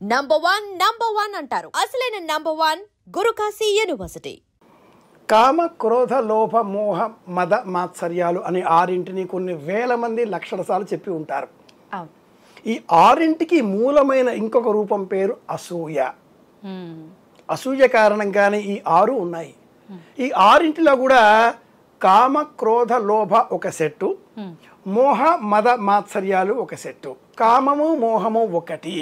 Number one అంటారు. అసలైన number 1 Guru Kashi university. కామ, క్రోధ, లోభ, మోహ, మద, మాత్సర్యాలు అనే 6 కొన్ని వేల మంది లక్షల సార్లు చెప్పి ఉంటారు. ఈ 6 మూలమైన ఇంకొక రూపం పేరు అసూయ. అసూయ కారణంగానే ఈ 6 ఉన్నాయి. ఈ 6 కూడా కామ, క్రోధ, లోభ ఒక సెట్టు, మోహ, మద, మాత్సర్యాలు ఒక సెట్టు. కామము, మోహము ఒకటి,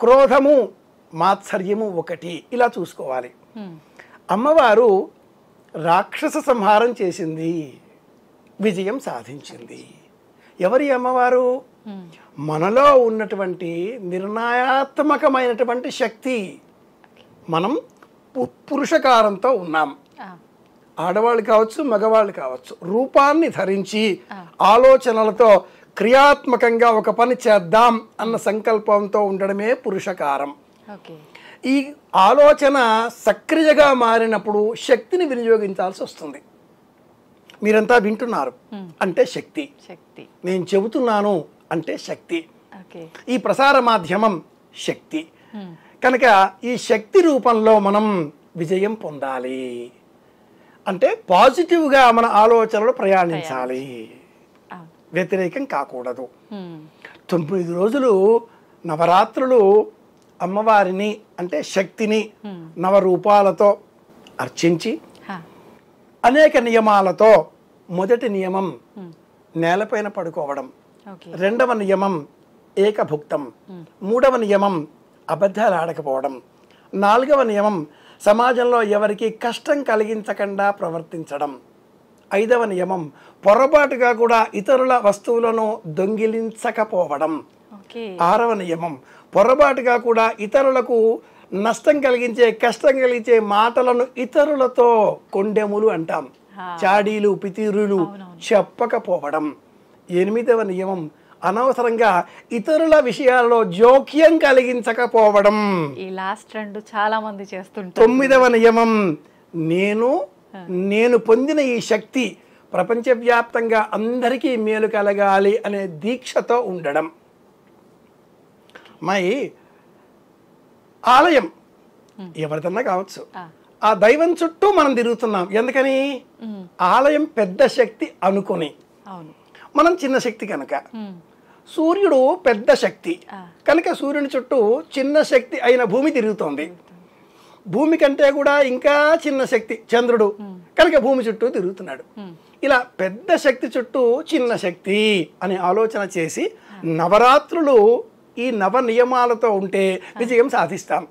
క్రోధము, మాత్సర్యము ఒకటి. ఇలా చూసుకోవాలి. అమ్మవారు రాక్షస సంహారం చేసింది, విజయం సాధించింది. ఎవరి అమ్మవారు? మనలో ఉన్నటువంటి నిర్ణయాత్మకమైనటువంటి శక్తి. మనం పురుషకారంతో ఉన్నాం. ఆడవాళ్ళు కావచ్చు, మగవాళ్ళు కావచ్చు. రూపాన్ని ధరించి ఆలోచనలతో క్రియాత్మకంగా ఒక పని చేద్దాం అన్న సంకల్పంతో ఉండడమే పురుషకారం. ఈ ఆలోచన సక్రియగా మారినప్పుడు శక్తిని వినియోగించాల్సి వస్తుంది. మీరంతా వింటున్నారు అంటే శక్తి, నేను చెబుతున్నాను అంటే శక్తి, ఈ ప్రసార మాధ్యమం శక్తి. కనుక ఈ శక్తి రూపంలో మనం విజయం పొందాలి అంటే పాజిటివ్గా మన ఆలోచనలు ప్రయాణించాలి, వ్యతిరేకం కాకూడదు. 9 రోజులు నవరాత్రులు అమ్మవారిని అంటే శక్తిని నవరూపాలతో అర్చించి అనేక నియమాలతో, మొదటి నియమం నేలపైన పడుకోవడం, 2వ నియమం ఏకభుక్తం, 3వ నియమం అబద్ధాలు ఆడకపోవడం, 4వ నియమం సమాజంలో ఎవరికి కష్టం కలిగించకుండా ప్రవర్తించడం, 5వ నియమం పొరపాటుగా కూడా ఇతరుల వస్తువులను దొంగిలించకపోవడం, 6వ నియమం పొరపాటుగా కూడా ఇతరులకు నష్టం కలిగించే, కష్టం కలిగించే మాటలను ఇతరులతో కొండెములు అంటాం, చాడీలు, పితీరులు చెప్పకపోవడం, 8వ నియమం అనవసరంగా ఇతరుల విషయాల్లో జోక్యం కలిగించకపోవడం. ఈ లాస్ట్ 2 చాలా మంది చేస్తుంటారు. 9వ నియమం నేను పొందిన ఈ శక్తి ప్రపంచవ్యాప్తంగా అందరికీ మేలు కలగాలి అనే దీక్షతో ఉండడం. ఆలయం ఎవరిదన్నా కావచ్చు, ఆ దైవం చుట్టూ మనం తిరుగుతున్నాం. ఎందుకని? ఆలయం పెద్ద శక్తి అనుకుని, మనం చిన్న శక్తి కనుక. సూర్యుడు పెద్ద శక్తి కనుక సూర్యుని చుట్టూ చిన్న శక్తి అయిన భూమి తిరుగుతోంది. భూమి కంటే కూడా ఇంకా చిన్న శక్తి చంద్రుడు కనుక భూమి చుట్టూ తిరుగుతున్నాడు. ఇలా పెద్ద శక్తి చుట్టూ చిన్న శక్తి అనే ఆలోచన చేసి నవరాత్రులు ఈ నవ నియమాలతో ఉంటే విజయం సాధిస్తాం.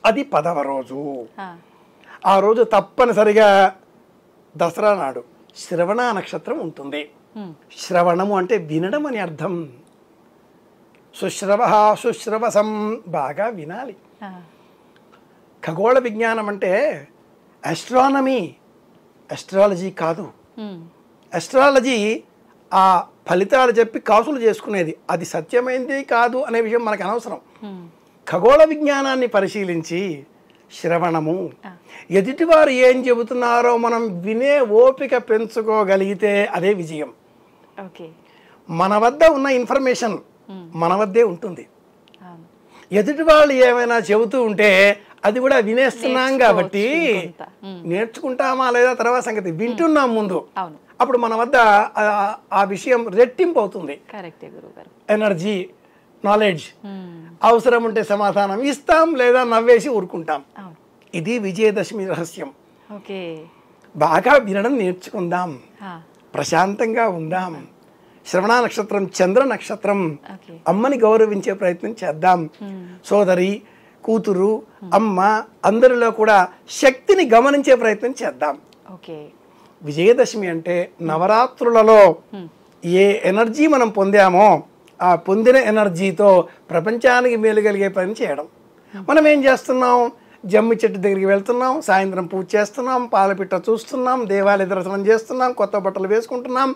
అది 10వ రోజు. ఆ రోజు తప్పనిసరిగా దసరా నాడు శ్రవణ నక్షత్రం ఉంటుంది. శ్రవణము అంటే వినడం అని అర్థం. సుశ్రవ సుశ్రవసం, బాగా వినాలి. ఖగోళ విజ్ఞానం అంటే ఆస్ట్రానమీ, అస్ట్రాలజీ కాదు. అస్ట్రాలజీ ఆ ఫలితాలు చెప్పి కాసులు చేసుకునేది, అది సత్యమైంది కాదు అనే విషయం మనకు అనవసరం. ఖగోళ విజ్ఞానాన్ని పరిశీలించి శ్రవణము, ఎదుటివారు ఏం చెబుతున్నారో మనం వినే ఓపిక పెంచుకోగలిగితే అదే విజయం. మన వద్ద ఉన్న ఇన్ఫర్మేషన్ మన వద్దే ఉంటుంది. ఎదుటి వాళ్ళు ఏమైనా చెబుతూ ఉంటే అది కూడా వినేస్తున్నాం కాబట్టి నేర్చుకుంటామా లేదా తర్వాత సంగతి, వింటున్నాం ముందు. అప్పుడు మన వద్ద ఆ విషయం రెట్టింపు అవుతుంది. Energy, knowledge. అవసరం ఉంటే సమాధానం ఇస్తాం, లేదా నవ్వేసి ఊరుకుంటాం. ఇది విజయదశమి రహస్యం. బాగా వినడం నేర్చుకుందాం, ప్రశాంతంగా ఉందాం. శ్రవణ నక్షత్రం చంద్ర నక్షత్రం, అమ్మని గౌరవించే ప్రయత్నం చేద్దాం. సోదరి, కూతురు, అమ్మ అందరిలో కూడా శక్తిని గమనించే ప్రయత్నం చేద్దాం. విజయదశమి అంటే నవరాత్రులలో ఏ ఎనర్జీ మనం పొందామో ఆ పొందిన ఎనర్జీతో ప్రపంచానికి మేలు కలిగే పని చేయడం. మనం ఏం చేస్తున్నాం? జమ్మి చెట్టు దగ్గరికి వెళ్తున్నాం, సాయంత్రం పూజ చేస్తున్నాం, పాలపిట్ట చూస్తున్నాం, దేవాలయ దర్శనం చేస్తున్నాం, కొత్త బట్టలు వేసుకుంటున్నాం.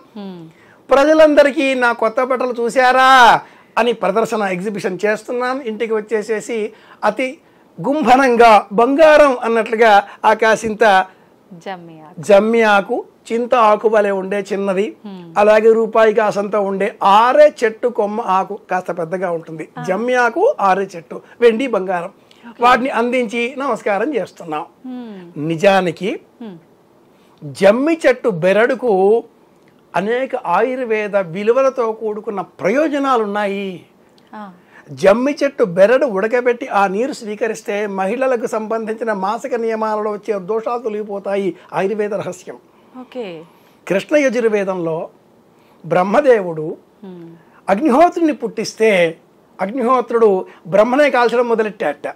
ప్రజలందరికీ నా కొత్త బట్టలు చూశారా అని ప్రదర్శన, ఎగ్జిబిషన్ చేస్తున్నాం. ఇంటికి వచ్చేసేసి అతి గుంభనంగా బంగారం అన్నట్లుగా ఆకాశింత జమ్మి ఆకు చింత ఆకు వలె ఉండే చిన్నది, అలాగే రూపాయి కాసంతో ఉండే ఆరే చెట్టు కొమ్మ ఆకు కాస్త పెద్దగా ఉంటుంది. జమ్మి ఆకు, ఆరే చెట్టు, వెండి బంగారం, వాటిని అందించి నమస్కారం చేస్తున్నాం. నిజానికి జమ్మి చెట్టు బెరడుకు అనేక ఆయుర్వేద విలువలతో కూడుకున్న ప్రయోజనాలు ఉన్నాయి. జమ్మి చెట్టు బెరడు ఉడకబెట్టి ఆ నీరు స్వీకరిస్తే మహిళలకు సంబంధించిన మాసిక నియమాలలో వచ్చే దోషాలు తొలగిపోతాయి. ఆయుర్వేద రహస్యం. కృష్ణ యజుర్వేదంలో బ్రహ్మదేవుడు అగ్నిహోత్రుని పుట్టిస్తే అగ్నిహోత్రుడు బ్రహ్మనే కాల్చడం మొదలెట్టాట.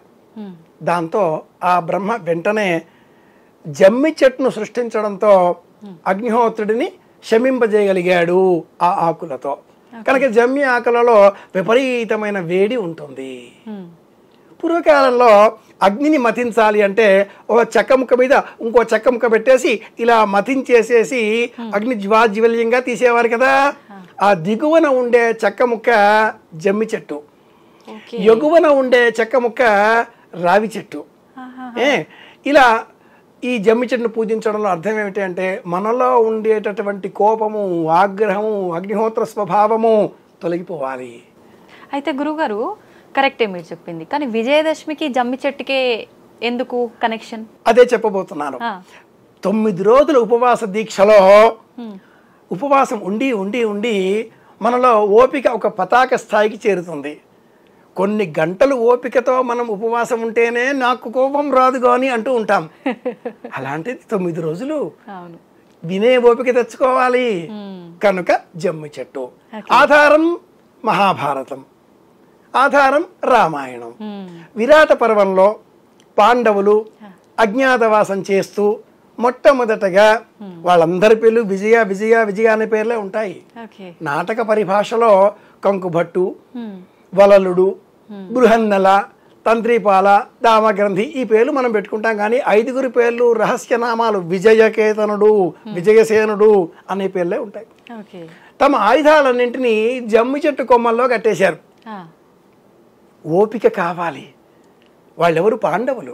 దాంతో ఆ బ్రహ్మ వెంటనే జమ్మి చెట్టును సృష్టించడంతో అగ్నిహోత్రుడిని శమింపజేయగలిగాడు ఆ ఆకులతో. కనుక జమ్మి ఆకులలో విపరీతమైన వేడి ఉంటుంది. పూర్వకాలంలో అగ్నిని మతించాలి అంటే ఒక చెక్క ముక్క మీద ఇంకో చెక్క ముక్క పెట్టేసి ఇలా మతించేసేసి అగ్ని జ్వాజ్వల్యంగా తీసేవారు కదా. ఆ దిగువన ఉండే చెక్క ముక్క జమ్మి చెట్టు, ఎగువన ఉండే చెక్క ముక్క రావి చెట్టు. ఇలా ఈ జమ్మి చెట్టును పూజించడంలో అర్థం ఏమిటి అంటే మనలో ఉండేటటువంటి కోపము, ఆగ్రహము, అగ్నిహోత్ర స్వభావము తొలగిపోవాలి. అయితే గురుగారు కరెక్టే మీరు చెప్పింది, కానీ విజయదశమికి జమ్మి చెట్టుకే ఎందుకు కనెక్షన్? అదే చెప్పబోతున్నాను. 9 రోజుల ఉపవాస దీక్షలో ఉపవాసం ఉండి ఉండి ఉండి మనలో ఓపిక ఒక పతాక స్థాయికి చేరుతుంది. కొన్ని గంటలు ఓపికతో మనం ఉపవాసం ఉంటేనే నాకు కోపం రాదు కానీ అంటూ ఉంటాం. అలాంటిది 9 రోజులు వినే ఓపిక తెచ్చుకోవాలి. కనుక జమ్మి చెట్టు ఆధారం మహాభారతం, ఆధారం రామాయణం. విరాట పర్వంలో పాండవులు అజ్ఞాతవాసం చేస్తూ మొట్టమొదటగా వాళ్ళందరి పేర్లు విజయ విజయ విజయ అనే పేర్లే ఉంటాయి. నాటక పరిభాషలో కంకుభట్టు, వలలుడు, బృహన్నల, తంత్రిపాల, దామగ్రంథి ఈ పేర్లు మనం పెట్టుకుంటాం. కానీ 5గురి పేర్లు రహస్యనామాలు విజయకేతనుడు, విజయసేనుడు అనే పేర్లే ఉంటాయి. తమ ఆయుధాలన్నింటినీ జమ్మి చెట్టు కొమ్మల్లో కట్టేశారు. ఓపిక కావాలి. వాళ్ళెవరు? పాండవులు,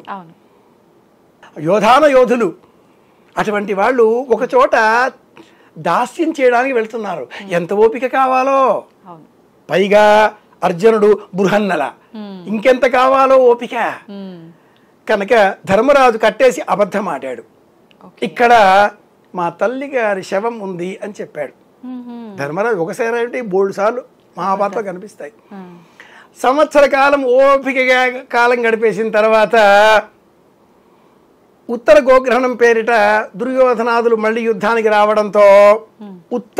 యోధాన యోధులు. అటువంటి వాళ్ళు ఒక చోట దాస్యం చేయడానికి వెళ్తున్నారు. ఎంత ఓపిక కావాలో. పైగా అర్జునుడు బృహన్నల, ఇంకెంత కావాలో ఓపిక. కనుక ధర్మరాజు కట్టేసి అబద్ధం ఆడాడు. ఇక్కడ మా తల్లి గారి శవం ఉంది అని చెప్పాడు. ధర్మరాజు ఒకసారి అంటే 3 సార్లు మహాభారతంలో కనిపిస్తాయి. సంవత్సర కాలం ఓపికగా కాలం గడిపేసిన తర్వాత ఉత్తర గోగ్రహణం పేరిట దుర్యోధనాదులు మళ్ళీ యుద్ధానికి రావడంతో ఉత్త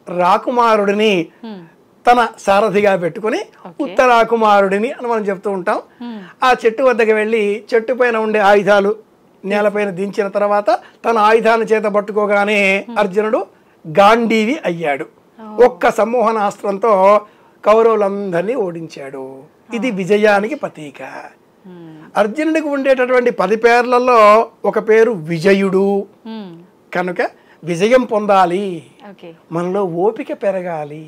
రాకుమారుడిని తన సారథిగా పెట్టుకుని ఉత్తరాకుమారుడిని అని మనం చెప్తూ ఉంటాం. ఆ చెట్టు వద్దకు వెళ్ళి చెట్టు పైన ఉండే ఆయుధాలు నేలపైన దించిన తర్వాత తన ఆయుధాన్ని చేత పట్టుకోగానే అర్జునుడు గాంధీవి అయ్యాడు. ఒక్క సమ్మోహనాస్త్రంతో కౌరవులందరినీ ఓడించాడు. ఇది విజయానికి ప్రతీక. అర్జునుడికి ఉండేటటువంటి 10 పేర్లలో ఒక పేరు విజయుడు. కనుక విజయం పొందాలి, మనలో ఓపిక పెరగాలి.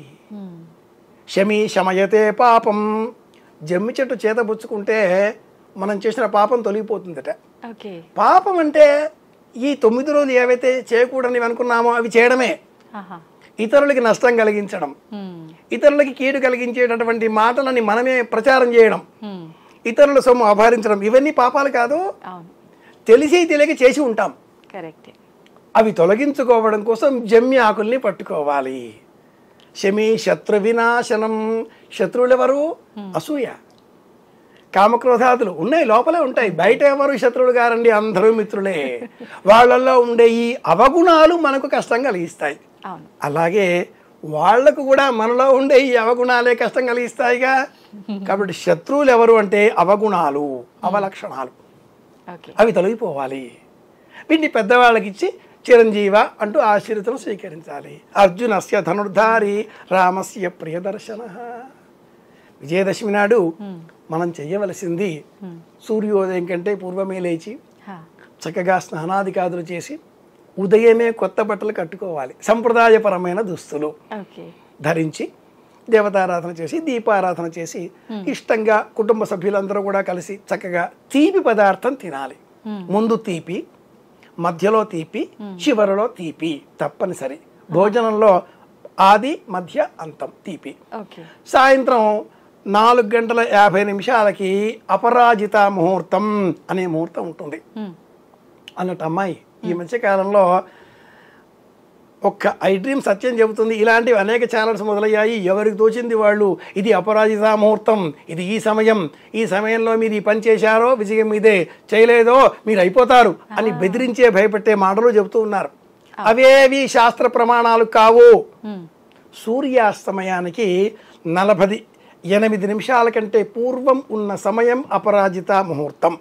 శమీ శమయతే పాపం. జమ్మి చెట్టు చేతబుచ్చుకుంటే మనం చేసిన పాపం తొలగిపోతుందట. పాపం అంటే ఈ 9 రోజులు ఏవైతే చేయకూడని అనుకున్నామో అవి చేయడమే. ఇతరులకి నష్టం కలిగించడం, ఇతరులకి కీడు కలిగించేటటువంటి మాటలని మనమే ప్రచారం చేయడం, ఇతరుల సొమ్ము అపహరించడం, ఇవన్నీ పాపాలు కాదు. తెలిసి తెలియక చేసి ఉంటాం. అవి తొలగించుకోవడం కోసం జమ్మి ఆకుల్ని పట్టుకోవాలి. శమీ శత్రు వినాశనం. శత్రువులు ఎవరు? అసూయ, కామక్రోధాదులు ఉన్నాయి, లోపలే ఉంటాయి. బయట ఎవరు శత్రువులు గారండి, అందరూ మిత్రులే. వాళ్ళల్లో ఉండే ఈ అవగుణాలు మనకు కష్టం కలిగిస్తాయి. అలాగే వాళ్లకు కూడా మనలో ఉండే ఈ అవగుణాలే కష్టం కలిగిస్తాయిగా. కాబట్టి శత్రువులు ఎవరు అంటే అవగుణాలు, అవలక్షణాలు. అవి తొలగిపోవాలి. వీటిని పెద్దవాళ్ళకి ఇచ్చి చిరంజీవ అంటూ ఆశీర్వచనం స్వీకరించాలి. అర్జునస్య ధనుర్ధారి రామస్య ప్రియదర్శన. విజయదశమి నాడు మనం చెయ్యవలసింది సూర్యోదయం కంటే పూర్వమే లేచి చక్కగా స్నానాదికాదులు చేసి ఉదయమే కొత్త బట్టలు కట్టుకోవాలి. సంప్రదాయపరమైన దుస్తులు ధరించి దేవతారాధన చేసి దీపారాధన చేసి ఇష్టంగా కుటుంబ సభ్యులందరూ కూడా కలిసి చక్కగా తీపి పదార్థం తినాలి. ముందు తీపి, మధ్యలో తీపి, చివరిలో తీపి తప్పనిసరి. భోజనంలో ఆది మధ్య అంతం తీపి. ఓకే. సాయంత్రం 4:50 అపరాజిత ముహూర్తం అనే ముహూర్తం ఉంటుంది అన్నట్టు. అమ్మాయి ఈ మధ్యకాలంలో ఒక్క ఐ డ్రీమ్ సత్యం చెబుతుంది. ఇలాంటివి అనేక ఛానల్స్ మొదలయ్యాయి. ఎవరికి తోచింది వాళ్ళు ఇది అపరాజిత ముహూర్తం, ఇది ఈ సమయం, ఈ సమయంలో మీరు ఈ పని చేశారో విజయం మీదే, చేయలేదో మీరు అయిపోతారు అని బెదిరించే భయపెట్టే మాటలు చెబుతూ ఉన్నారు. అవేవి శాస్త్ర ప్రమాణాలు కావు. సూర్యాస్తమయానికి 48 నిమిషాల కంటే పూర్వం ఉన్న సమయం అపరాజిత ముహూర్తం.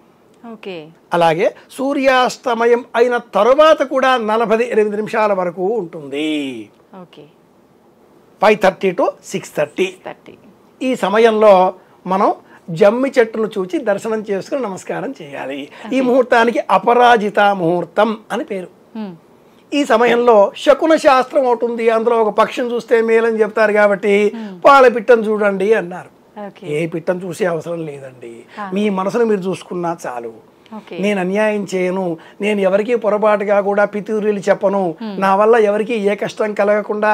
ఓకే. అలాగే సూర్యాస్తమయం అయిన తరువాత కూడా 48 నిమిషాల వరకు ఉంటుంది. ఓకే. 5:30 to 6:30. 30. ఈ సమయంలో మనం జమ్మి చెట్టును చూచి దర్శనం చేసుకుని నమస్కారం చేయాలి. ఈ ముహూర్తానికి అపరాజిత ముహూర్తం అని పేరు. ఈ సమయంలో శకున శాస్త్రం ఒకటి ఉంది. అందులో ఒక పక్షం చూస్తే మేలని చెప్తారు కాబట్టి పాల పిట్టను చూడండి అన్నారు. ఏ పిట్టను చూసే అవసరం లేదండి. మీ మనసును మీరు చూసుకున్నా చాలు. నేను అన్యాయం చేయను, నేను ఎవరికి పొరపాటుగా కూడా పితూరీలు చెప్పను, నా వల్ల ఎవరికి ఏ కష్టం కలగకుండా